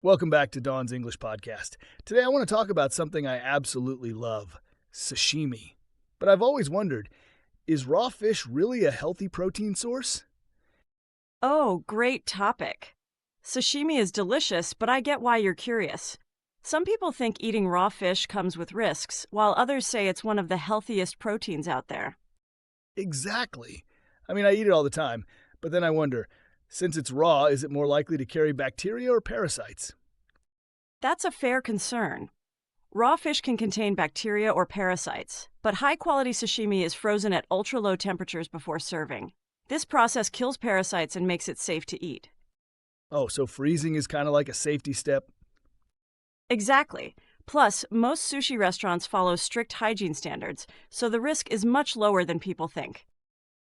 Welcome back to Dawn's English Podcast. Today I want to talk about something I absolutely love, sashimi. But I've always wondered, is raw fish really a healthy protein source? Oh, great topic. Sashimi is delicious, but I get why you're curious. Some people think eating raw fish comes with risks, while others say it's one of the healthiest proteins out there. Exactly. I eat it all the time, but then I wonder, since it's raw, is it more likely to carry bacteria or parasites? That's a fair concern. Raw fish can contain bacteria or parasites, but high quality sashimi is frozen at ultra low temperatures before serving. This process kills parasites and makes it safe to eat. Oh, so freezing is kind of like a safety step? Exactly. Plus, most sushi restaurants follow strict hygiene standards, so the risk is much lower than people think.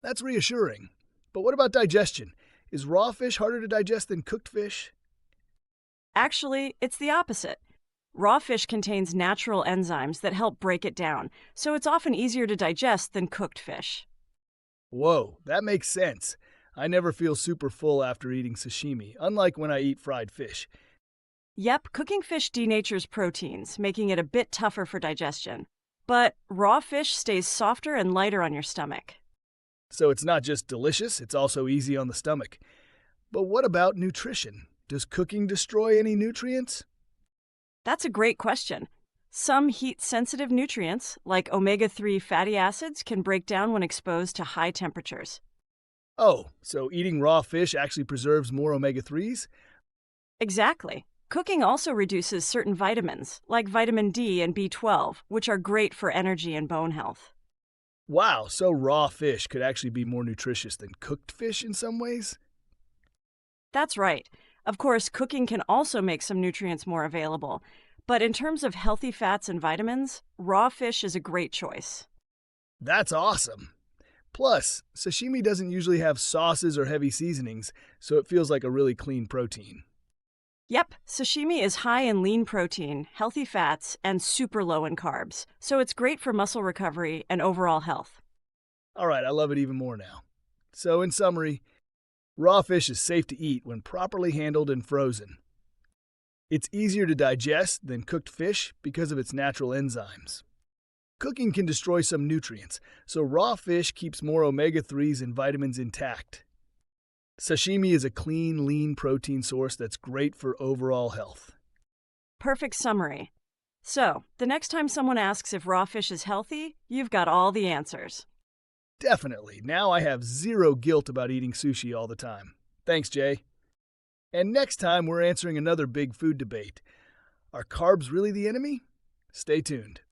That's reassuring. But what about digestion? Is raw fish harder to digest than cooked fish? Actually, it's the opposite. Raw fish contains natural enzymes that help break it down, so it's often easier to digest than cooked fish. Whoa, that makes sense. I never feel super full after eating sashimi, unlike when I eat fried fish. Yep, cooking fish denatures proteins, making it a bit tougher for digestion. But raw fish stays softer and lighter on your stomach. So it's not just delicious, it's also easy on the stomach. But what about nutrition? Does cooking destroy any nutrients? That's a great question. Some heat-sensitive nutrients, like omega-3 fatty acids, can break down when exposed to high temperatures. Oh, so eating raw fish actually preserves more omega 3s? Exactly. Cooking also reduces certain vitamins, like vitamin D and B12, which are great for energy and bone health. Wow, so raw fish could actually be more nutritious than cooked fish in some ways? That's right. Of course, cooking can also make some nutrients more available, but in terms of healthy fats and vitamins, raw fish is a great choice. That's awesome. Plus, sashimi doesn't usually have sauces or heavy seasonings, so it feels like a really clean protein. Yep, sashimi is high in lean protein, healthy fats, and super low in carbs, so it's great for muscle recovery and overall health. All right, I love it even more now. So, in summary, raw fish is safe to eat when properly handled and frozen. It's easier to digest than cooked fish because of its natural enzymes. Cooking can destroy some nutrients, so raw fish keeps more omega 3s and vitamins intact. Sashimi is a clean, lean protein source that's great for overall health. Perfect summary. So, the next time someone asks if raw fish is healthy, you've got all the answers. Definitely. Now I have zero guilt about eating sushi all the time. Thanks, Jay. And next time we're answering another big food debate. Are carbs really the enemy? Stay tuned.